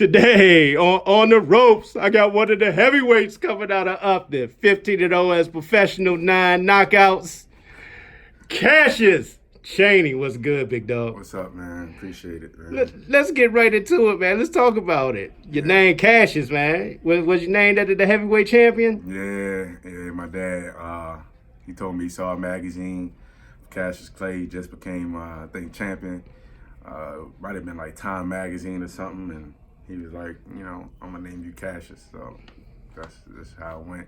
Today on the ropes, I got one of the heavyweights coming out of Upton. 15-0 as professional, 9 knockouts. Cassius Chaney, what's good, big dog? What's up, man? Appreciate it, man. Let's get right into it, man. Let's talk about it. Your name Cassius, man. Was your name that the heavyweight champion? Yeah. My dad, he told me he saw a magazine. Cassius Clay just became, I think, champion. Might have been like Time magazine or something, and he was like, I'm gonna name you Cassius. So that's how it went.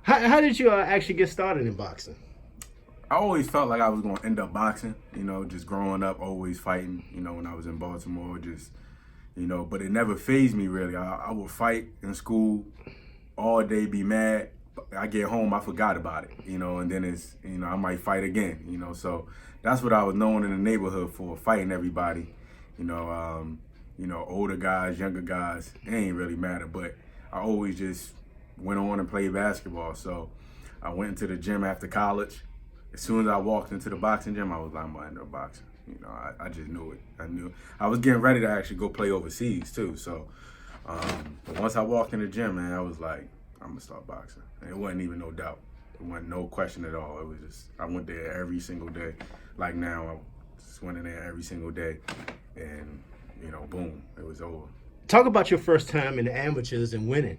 How did you actually get started in boxing? I always felt like I was gonna end up boxing. Just growing up, always fighting. When I was in Baltimore, but it never fazed me really. I would fight in school all day, be mad. I get home, I forgot about it, and then it's, I might fight again, so that's what I was known in the neighborhood for, fighting everybody, older guys, younger guys, it ain't really matter, but I always just went on and played basketball. So I went into the gym after college. As soon as I walked into the boxing gym, I was like, I'm gonna end up boxing. I just knew it. I knew I was getting ready to actually go play overseas too. So but once I walked in the gym, man, I was like, I'm gonna start boxing. And it wasn't even no doubt. It wasn't no question at all. It was just, I went there every single day. Like now, I just went in there every single day, and boom, it was over. Talk about your first time in the amateurs and winning.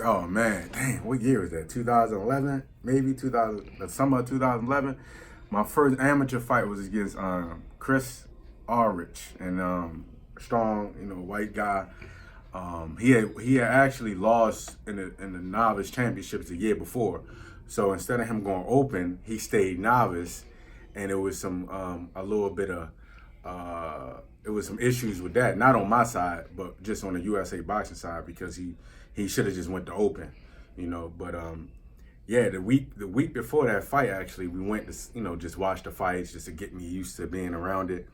Oh man, dang, what year was that? 2011, maybe the summer of 2011. My first amateur fight was against Chris Ulrich, and strong, white guy. He had actually lost in the novice championships the year before. So instead of him going open, he stayed novice, and it was some a little bit of it was some issues with that. Not on my side, but just on the USA boxing side, because he should have just went to open, But yeah, the week before that fight, actually, we went to just watch the fights just to get me used to being around it.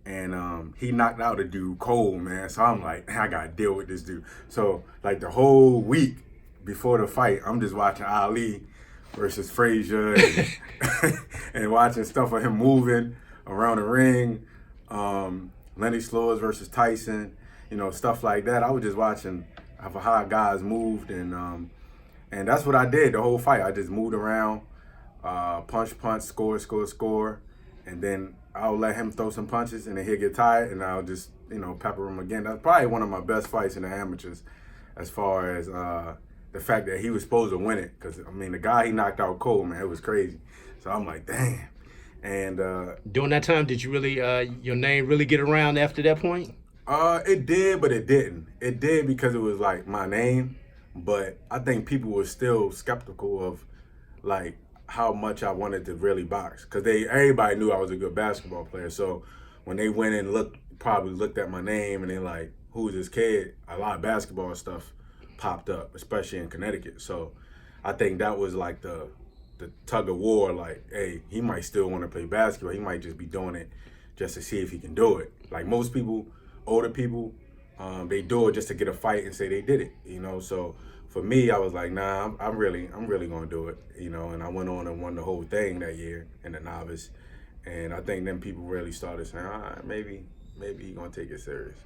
And he knocked out a dude cold, man. So I'm like, I gotta deal with this dude. So like the whole week before the fight, I'm just watching Ali versus Frazier and, and watching stuff of him moving around the ring. Lenny Slores versus Tyson, stuff like that. I was just watching how guys moved, and that's what I did the whole fight. I just moved around, punch, score, and then I'll let him throw some punches, and then he'll get tired, and I'll just, pepper him again. That's probably one of my best fights in the amateurs, as far as the fact that he was supposed to win it. Because, the guy he knocked out cold, man, it was crazy. So I'm like, damn. And during that time, did you really, your name really get around after that point? It did, but it didn't. It did because it was like my name, but I think people were still skeptical of like how much I wanted to really box, because everybody knew I was a good basketball player. So when they went and probably looked at my name and they like, who's this kid? A lot of basketball stuff popped up, especially in Connecticut. So I think that was like the tug of war. Like, hey, he might still want to play basketball. He might just be doing it just to see if he can do it. Like most people, older people, they do it just to get a fight and say they did it. So for me, I was like, nah, I'm really gonna do it, and I went on and won the whole thing that year in the novice. And I think then people really started saying, all right, maybe he's gonna take it serious,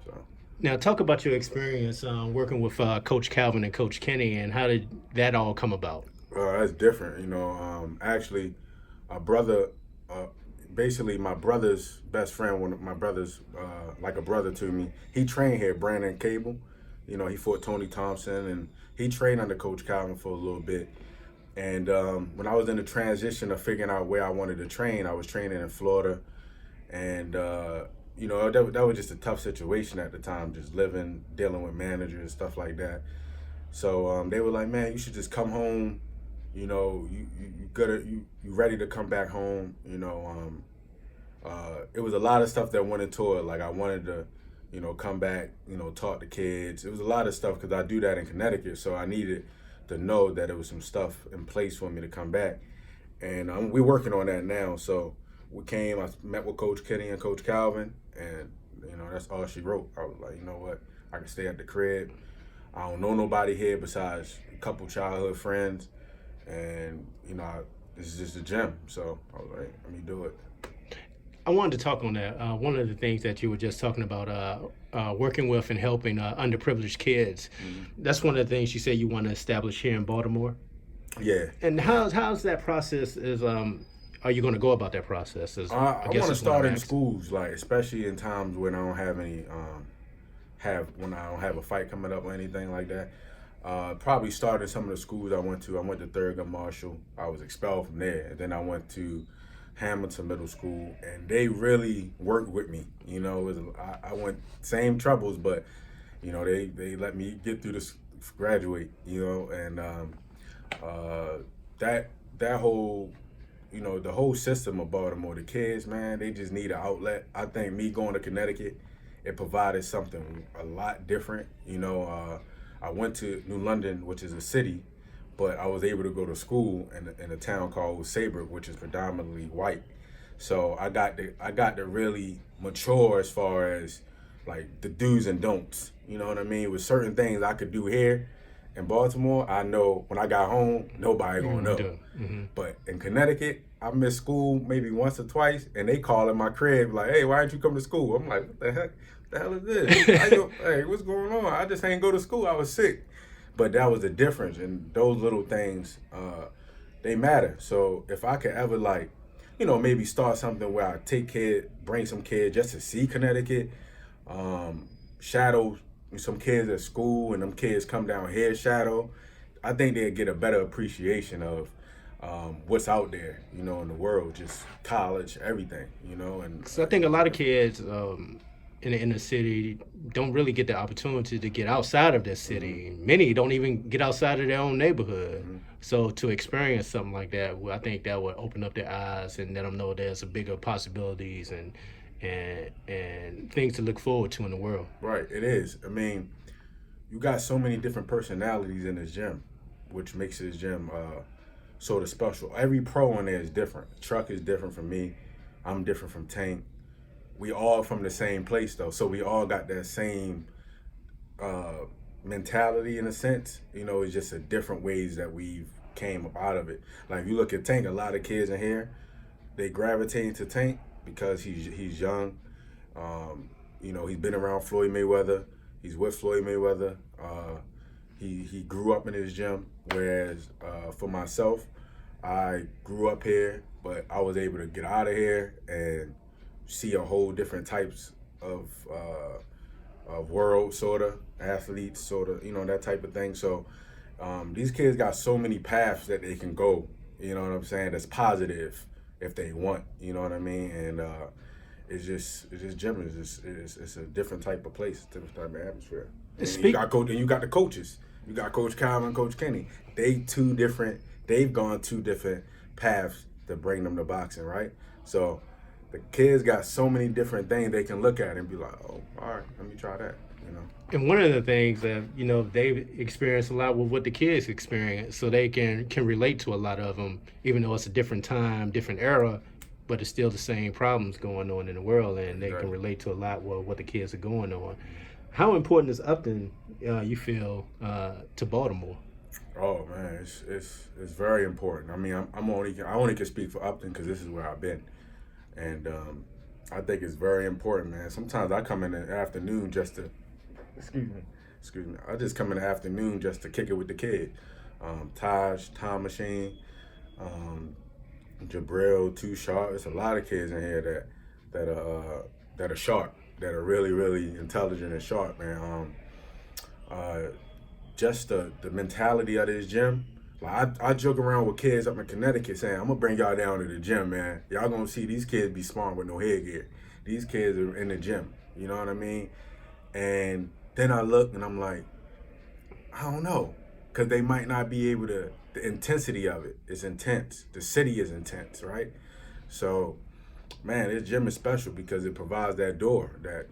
so. Now, talk about your experience working with Coach Calvin and Coach Kenny, and how did that all come about? That's different, actually, a brother, basically my brother's best friend, one of my brothers, like a brother to me, he trained here, Brandon Cable. He fought Tony Thompson, and he trained under Coach Calvin for a little bit. And when I was in the transition of figuring out where I wanted to train, I was training in Florida. And, that was just a tough situation at the time, just dealing with managers and stuff like that. So they were like, man, you should just come home. You ready to come back home. It was a lot of stuff that went into it. Like I wanted to, come back, talk to kids. It was a lot of stuff because I do that in Connecticut. So I needed to know that there was some stuff in place for me to come back. And we're working on that now. So I met with Coach Kenny and Coach Calvin, and, that's all she wrote. I was like, you know what? I can stay at the crib. I don't know nobody here besides a couple childhood friends. And, this is just a gym. So I was like, let me do it. I wanted to talk on that. One of the things that you were just talking about, working with and helping underprivileged kids. That's one of the things you say you want to establish here in Baltimore. Yeah. And how's that process? Are you going to go about that process? I Guess want to is what I'm start in asking. schools, like especially in times when I don't have any when I don't have a fight coming up or anything like that. Probably started some of the schools I went to. I went to Thurgood Marshall. I was expelled from there. And then I went to Hamilton Middle School, and they really worked with me. You know, I went same troubles, but you know they let me get through this, graduate. You know, and uh, that whole the whole system of Baltimore, the kids, man, they just need an outlet. I think me going to Connecticut, it provided something a lot different. I went to New London, which is a city, but I was able to go to school in a town called Saybrook, which is predominantly white. So I got to really mature as far as like the do's and don'ts. You know what I mean? With certain things I could do here in Baltimore, I know when I got home, nobody gonna know. Mm-hmm. But in Connecticut, I missed school maybe once or twice, and they call in my crib like, "Hey, why didn't you come to school?" I'm like, "What the heck? The hell is this? Hey, what's going on? I just ain't go to school. I was sick." But that was the difference, and those little things, they matter. So if I could ever maybe start something where I bring some kids just to see Connecticut, shadow some kids at school, and them kids come down here shadow, I think they'd get a better appreciation of what's out there, in the world, just college, everything, and So I think a lot of kids in the inner city don't really get the opportunity to get outside of their city. Mm-hmm. Many don't even get outside of their own neighborhood. Mm-hmm. So to experience something like that, well, I think that would open up their eyes and let them know there's a bigger possibilities and things to look forward to in the world. Right, it is. I mean, you got so many different personalities in this gym, which makes this gym sort of special. Every pro in there is different. Truck is different from me. I'm different from Tank. We all from the same place though, so we all got that same mentality in a sense. It's just a different ways that we've came up out of it. Like if you look at Tank, a lot of kids in here, they gravitate to Tank because he's young. He's been around Floyd Mayweather. He's with Floyd Mayweather. He grew up in his gym, whereas for myself, I grew up here, but I was able to get out of here and see a whole different types of world, sort of athletes, sort of that type of thing. So these kids got so many paths that they can go. You know what I'm saying? That's positive if they want. You know what I mean? And it's just gym it's a different type of place, different type of atmosphere. And you got the coaches. You got Coach Kyle and Coach Kenny. They've gone two different paths to bring them to boxing, right? So the kids got so many different things they can look at and be like, oh, all right, let me try that. And one of the things that they've experienced a lot with what the kids experience, so they can relate to a lot of them, even though it's a different time, different era, but it's still the same problems going on in the world, and they can relate to a lot with what the kids are going on. How important is Upton, you feel, to Baltimore? Oh man, it's very important. I mean, I only can speak for Upton because this is where I've been, and I think it's very important, man. Sometimes I come in the afternoon just to, excuse me. I just come in the afternoon just to kick it with the kid. Taj, Time Machine, Jabril, Too Sharp. It's a lot of kids in here that are sharp, that are really, really intelligent and sharp, man. Just the mentality of this gym. Like I joke around with kids up in Connecticut saying, I'm gonna bring y'all down to the gym, man. Y'all gonna see these kids be smart with no headgear. These kids are in the gym. You know what I mean? And then I look and I'm like, I don't know. Because they might not be able to, the intensity of it is intense. The city is intense, right? So, man, this gym is special because it provides that door, that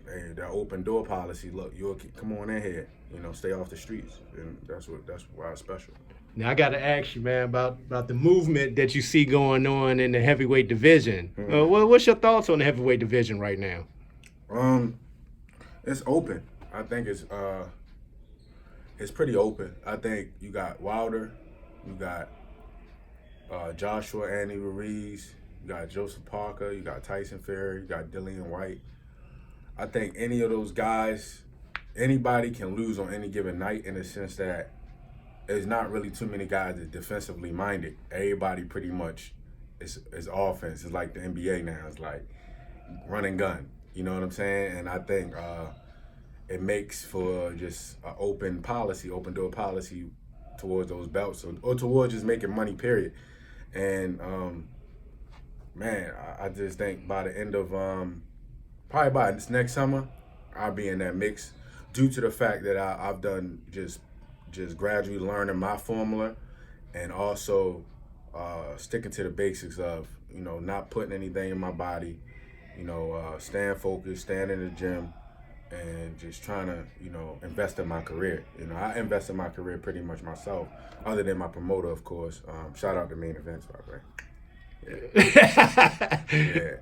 open door policy. Look, you'll come on in here, stay off the streets. And that's why it's special. Now I got to ask you, man, about the movement that you see going on in the heavyweight division. Mm-hmm. What's your thoughts on the heavyweight division right now? It's open. I think it's pretty open. I think you got Wilder, you got Joshua, Andy Ruiz, you got Joseph Parker, you got Tyson Fury, you got Dillian White. I think any of those guys, anybody can lose on any given night in the sense that there's not really too many guys that defensively minded. Everybody pretty much is offense. It's like the NBA now. It's like run and gun. You know what I'm saying? And I think it makes for just an open door policy towards those belts or towards just making money, period. And man, I just think by the end of probably by this next summer, I'll be in that mix due to the fact that I've done just gradually learning my formula and also sticking to the basics of, not putting anything in my body, staying focused, staying in the gym, and just trying to, invest in my career. I invest in my career pretty much myself, other than my promoter, of course. Shout out to Main Events, by the way. Yeah.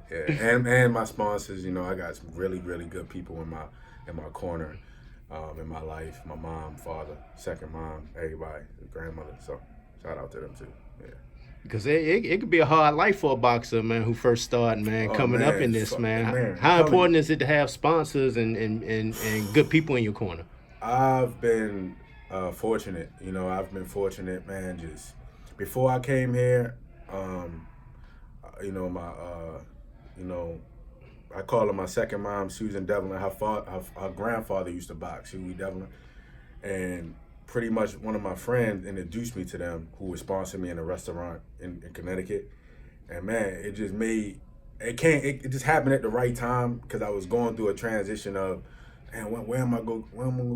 And my sponsors, I got some really, really good people in my corner, in my life. My mom, father, second mom, everybody, grandmother. So shout out to them too. Yeah. Because it could be a hard life for a boxer, man, who first started, man, coming up in this, man. How important is it to have sponsors and good people in your corner? I've been fortunate. I've been fortunate, man. Just before I came here, I call her my second mom, Susan Devlin. Her grandfather used to box, Huey Devlin, and pretty much one of my friends introduced me to them, who would sponsor me in a restaurant in Connecticut. And man, it just happened at the right time because I was going through a transition of, man, where am I going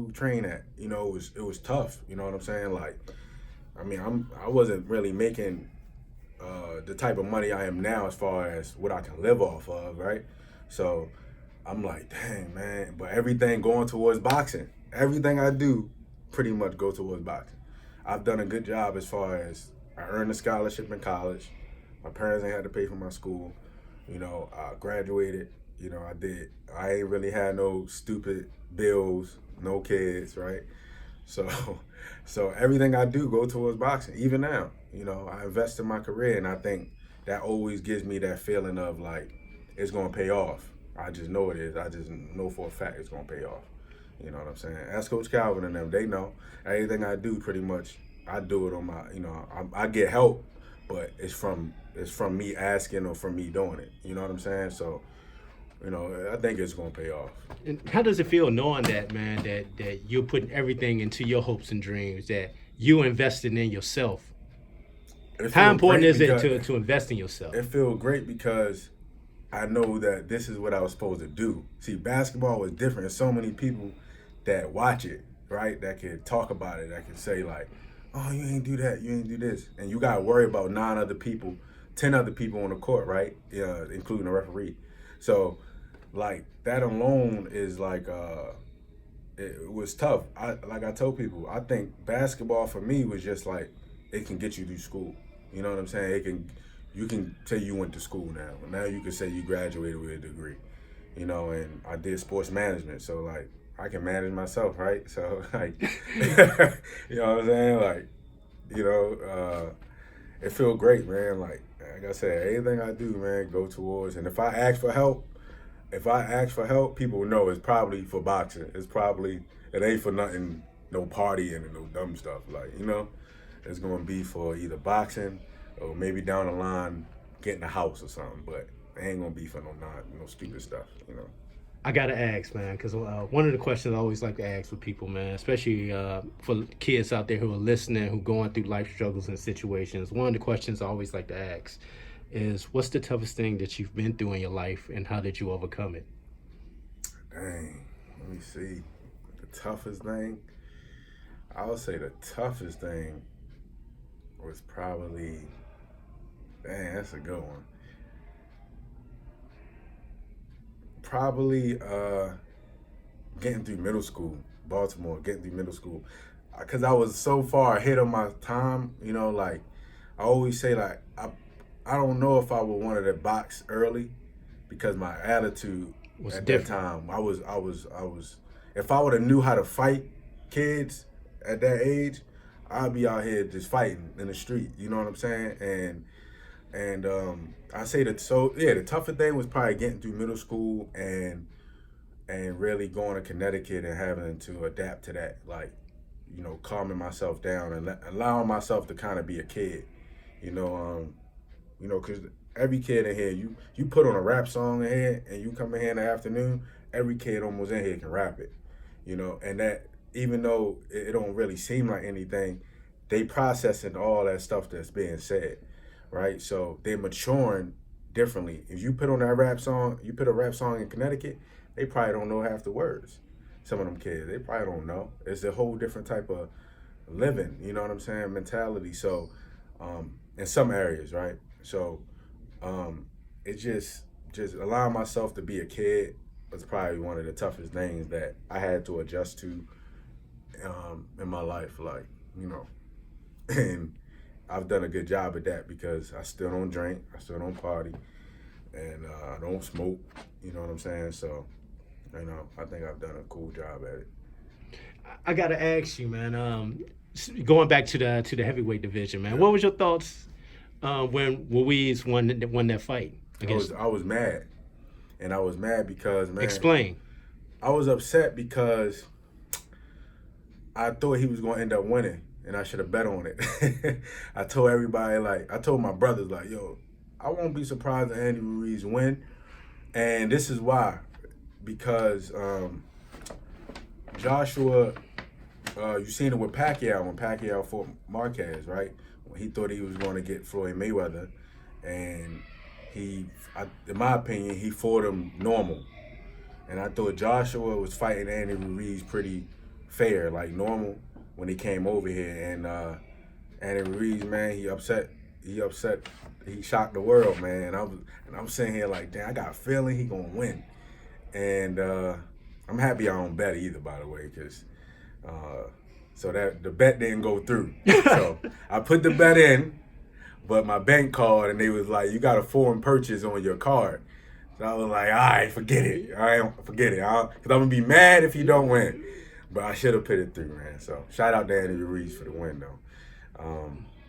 to train at? It was tough. You know what I'm saying? Like, I wasn't really making the type of money I am now as far as what I can live off of, right? So I'm like, dang, man. But everything going towards boxing. Everything I do pretty much go towards boxing. I've done a good job as far as I earned a scholarship in college. My parents ain't had to pay for my school. I graduated. I did. I ain't really had no stupid bills, no kids, right? So everything I do go towards boxing. Even now, I invest in my career, and I think that always gives me that feeling of like it's gonna pay off. I just know it is. I just know for a fact it's gonna pay off. You know what I'm saying? Ask Coach Calvin and them. They know everything I do. Pretty much, I do it on my. I get help, but it's from me asking or from me doing it. You know what I'm saying? So, I think it's gonna pay off. And how does it feel knowing that, man, that you're putting everything into your hopes and dreams, that you invested in yourself? How important is it to invest in yourself? It feels great because I know that this is what I was supposed to do. See, basketball was different. There's so many people that watch it, right? That can talk about it. That can say like, oh, you ain't do that. You ain't do this. And you got to worry about 10 other people on the court, right? Including the referee. So, like, that alone is like, it was tough. Like I told people, I think basketball for me was just like, it can get you through school. You know what I'm saying? You can say you went to school now. Now you can say you graduated with a degree. And I did sports management. So, like, I can manage myself, right? So, like, you know what I'm saying? Like, it feels great, man. Like I said, anything I do, man, go towards. And if I ask for help, people will know it's probably for boxing. It ain't for nothing, no partying and no dumb stuff. Like, it's going to be for either boxing or maybe down the line getting a house or something. But it ain't going to be for no stupid stuff, I gotta ask, man, because one of the questions I always like to ask with people, man, especially for kids out there who are listening, who going through life struggles and situations. One of the questions I always like to ask is, what's the toughest thing that you've been through in your life, and how did you overcome it? Dang, let me see. The toughest thing, I would say the toughest thing was probably, dang, that's a good one. Probably getting through middle school, Baltimore, because I was so far ahead of my time. Like I always say, like I don't know if I would wanted to box early because my attitude was at different. that time. I was. If I would have knew how to fight kids at that age, I'd be out here just fighting in the street. You know what I'm saying? And I say that, so yeah, the tougher thing was probably getting through middle school and really going to Connecticut and having to adapt to that, like, calming myself down and allowing myself to kind of be a kid, you know, because every kid in here, you put on a rap song in here and you come in here in the afternoon, every kid almost in here can rap it, and that, even though it don't really seem like anything, they processing all that stuff that's being said, right? So they're maturing differently. If you put on that rap song, you put a rap song in Connecticut, they probably don't know half the words. Some of them kids, they probably don't know. It's a whole different type of living, you know what I'm saying, mentality. So in some areas, right? So it just allowing myself to be a kid was probably one of the toughest things that I had to adjust to in my life, like, and I've done a good job at that because I still don't drink, I still don't party, and I don't smoke, you know what I'm saying? So, I think I've done a cool job at it. I gotta ask you, man. Going back to the heavyweight division, man. Yeah. What was your thoughts when Ruiz won that fight against? I was mad, and I was mad because, man, Explain. I was upset because I thought he was going to end up winning, and I should have bet on it. I told everybody, I told my brothers, yo, I won't be surprised if Andy Ruiz win, and this is why. Because Joshua, you seen it with Pacquiao when Pacquiao fought Marquez, right? When he thought he was going to get Floyd Mayweather, and in my opinion, he fought him normal. And I thought Joshua was fighting Andy Ruiz pretty fair, like normal, when he came over here. And Andy Ruiz, man, he shocked the world, man. And I'm sitting here like, damn, I got a feeling he gonna win. And I'm happy I don't bet either, by the way, because so that the bet didn't go through. So I put the bet in, but my bank called and they was like, you got a foreign purchase on your card. So I was like, all right, forget it. All right, forget it. Because I'm going to be mad if you don't win. But I should have put it through, man. So shout out to Andy Ruiz for the win, though.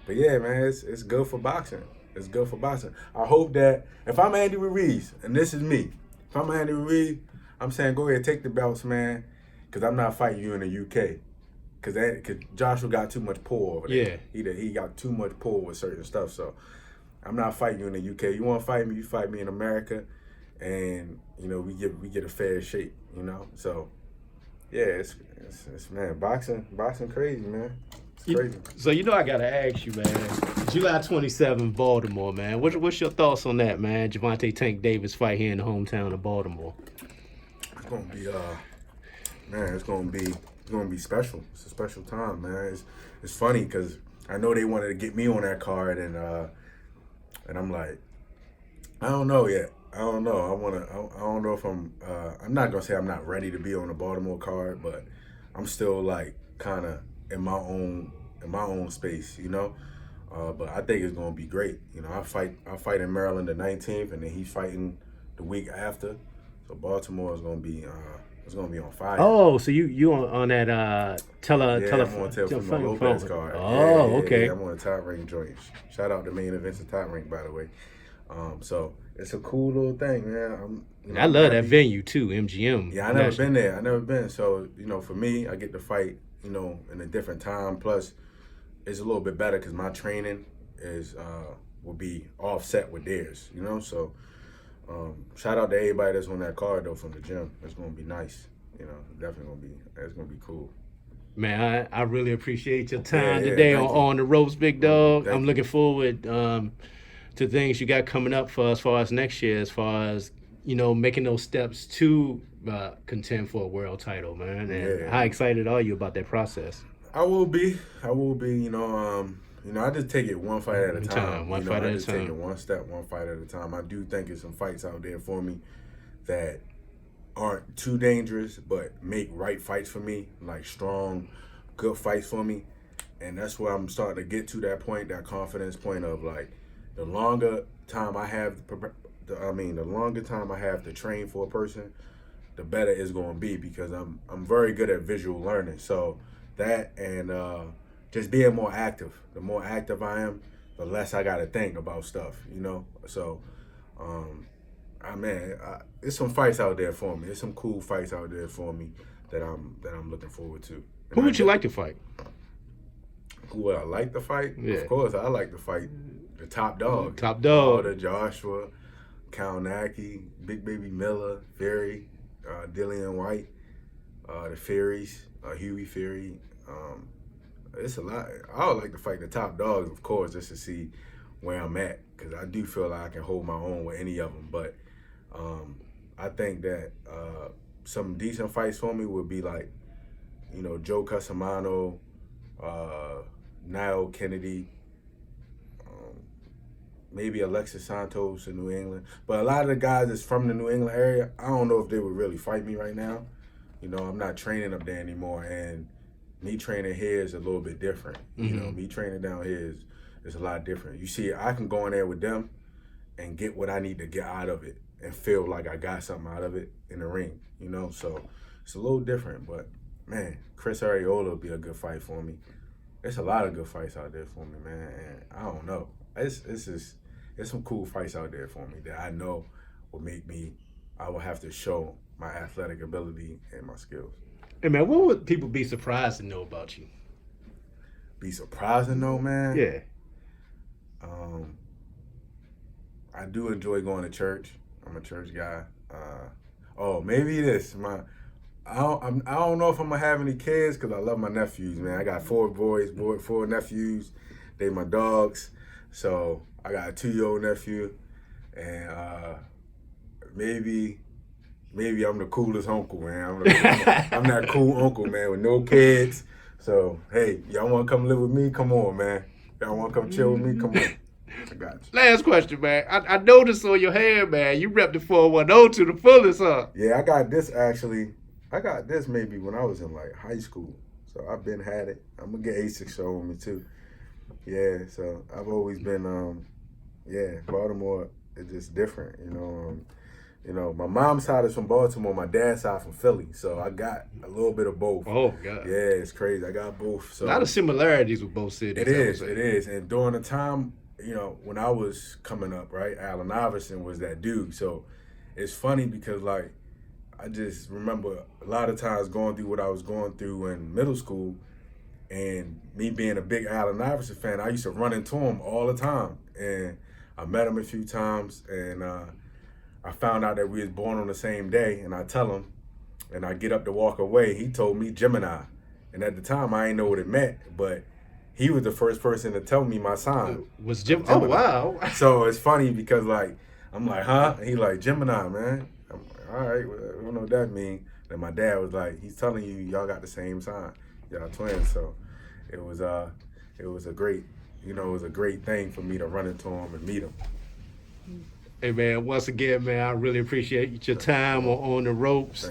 But yeah, man, it's good for boxing. It's good for boxing. I hope that if I'm Andy Ruiz, and this is me, if I'm Andy Ruiz, I'm saying go ahead, take the belts, man, because I'm not fighting you in the UK. Because Joshua got too much pull over there. Yeah. He got too much pull with certain stuff. So I'm not fighting you in the UK. You want to fight me, you fight me in America. And, we get a fair shake, So, yeah, it's man, boxing crazy, man. It's crazy. So, I got to ask you, man. July 27, Baltimore, man. What's your thoughts on that, man? Gervonta Tank Davis fight here in the hometown of Baltimore. It's going to be, man, it's going to be special. It's a special time, man. It's funny because I know they wanted to get me on that card, and I'm like, I don't know yet. I don't know. I don't know if I'm not gonna say I'm not ready to be on the Baltimore card, but I'm still kind of in my own space, But I think it's gonna be great. I fight in Maryland the 19th, and then he's fighting the week after. So Baltimore is gonna be it's gonna be on fire. Oh, so you on that I'm on Teofimo Lopez card. Oh, okay. Yeah, I'm on the top rank joint. Shout out to Main Events and Top Rank, by the way. So it's a cool little thing, man. I love that venue too, MGM. Yeah, I never been there. I never been. So for me, I get to fight, in a different time. Plus, it's a little bit better because my training will be offset with theirs. So shout out to everybody that's on that card though from the gym. It's gonna be nice. Definitely it's gonna be cool. Man, I really appreciate your time today on the ropes, big dog. I'm looking forward to things you got coming up for as far as next year, as far as making those steps to contend for a world title, man. And how excited are you about that process? I will be. I just take it one fight at a time. One fight at a time. I just take it one step, one fight at a time. I do think there's some fights out there for me that aren't too dangerous, but make right fights for me, like strong, good fights for me. And that's where I'm starting to get to that point, that confidence point of the longer time I have, the longer time I have to train for a person, the better it's going to be because I'm very good at visual learning. So that and just being more active. The more active I am, the less I got to think about stuff, So, there's some fights out there for me. There's some cool fights out there for me that I'm looking forward to. Who would you like to fight? Who would I like to fight? Yeah. Of course, I like to fight the top dog. Top dog. The Joshua, Kalnacki, Big Baby Miller, Fury, Dillian White, the Furies, Huey Fury. It's a lot. I would like to fight the top dogs, of course, just to see where I'm at, because I do feel like I can hold my own with any of them. But I think that some decent fights for me would be like, Joe Casamano, Niall Kennedy, maybe Alexis Santos in New England. But a lot of the guys that's from the New England area, I don't know if they would really fight me right now. I'm not training up there anymore, and me training here is a little bit different. Me training down here is a lot different. You see, I can go in there with them and get what I need to get out of it and feel like I got something out of it in the ring, So it's a little different, but man, Chris Arreola would be a good fight for me. There's a lot of good fights out there for me, man, and I don't know. It's some cool fights out there for me that I know will make me, I will have to show my athletic ability and my skills. Hey, man, what would people be surprised to know about you? Be surprised to know, man? Yeah. I do enjoy going to church. I'm a church guy. Maybe this. I don't know if I'm gonna have any kids because I love my nephews, man. I got 4 nephews. They my dogs. So I got a 2-year-old nephew, and maybe I'm the coolest uncle, man. I'm that cool uncle, man, with no kids. So hey, y'all want to come live with me? Come on, man. Y'all want to come chill with me? Come on. I got you. Last question, man. I noticed on your hair, man, you repped the 410 to the fullest, huh? Yeah, I got this maybe when I was in like high school. So I've been had it. I'm gonna get ASICs show on me too. Yeah, so I've always been Baltimore is just different, my mom's side is from Baltimore, my dad's side from Philly, so I got a little bit of both. Oh God. Yeah, it's crazy. I got both. So a lot of similarities with both cities. It is. And during the time, when I was coming up, right, Allen Iverson was that dude. So it's funny because like I just remember a lot of times going through what I was going through in middle school, and me being a big Allen Iverson fan, I used to run into him all the time. And I met him a few times, and I found out that we was born on the same day, and I tell him, and I get up to walk away, he told me Gemini. And at the time, I didn't know what it meant, but he was the first person to tell me my sign. Was Gemini? Oh, wow. So it's funny because, like, I'm like, huh? And he like, Gemini, man. I'm like, all right, well, I don't know what that means. Then my dad was like, he's telling you, y'all got the same sign. Y'all twins. So it was a great, it was a great thing for me to run into him and meet him. Hey, man, once again, man, I really appreciate your time on the ropes.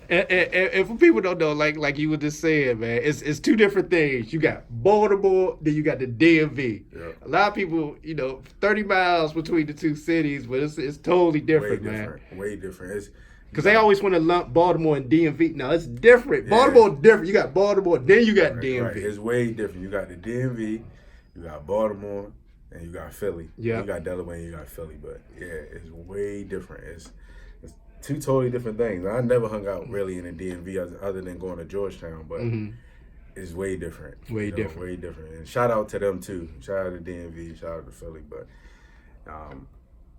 And for people who don't know, like you were just saying, man, it's 2 different things. You got Baltimore, then you got the DMV. Yeah. A lot of people, 30 miles between the 2 cities, but it's totally different, man. Way different. Because they always want to lump Baltimore and DMV. No, it's different. Yeah. Baltimore different. You got Baltimore, then you got DMV. Right. It's way different. You got the DMV, you got Baltimore, and you got Philly. Yeah. You got Delaware and you got Philly. But yeah, it's way different. It's 2 totally different things. I never hung out really in the DMV other than going to Georgetown, but it's way different. Way different. Way different. And shout out to them too. Shout out to DMV, shout out to Philly. But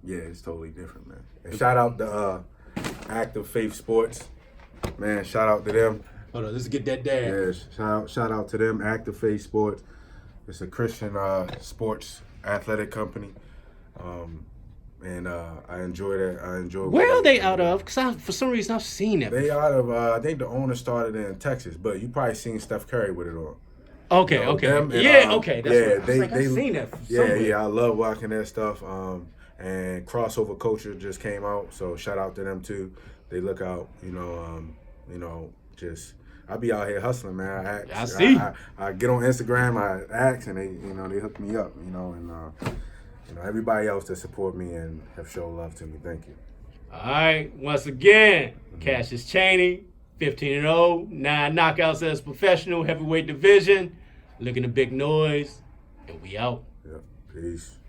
yeah, it's totally different, man. And shout out to Active Faith Sports. Man, shout out to them. Hold on, let's get that down. Yeah, shout out to them, Active Faith Sports. It's a Christian sports athletic company. And I enjoy that. I enjoy. Where are they out of? Because for some reason I've seen it. They out of. I think the owner started in Texas, but you probably seen Steph Curry with it on. Okay, okay. And, okay. That's what I've seen that. Yeah. I love watching that stuff. And Crossover Culture just came out, so shout out to them too. They look out. Just. I be out here hustling, man. I see. I get on Instagram, I ask, and they hook me up, and everybody else that support me and have shown love to me. Thank you. All right. Once again, Cassius Chaney, 15-0, 9 knockouts as professional heavyweight division. Looking to big noise, and we out. Yeah. Peace.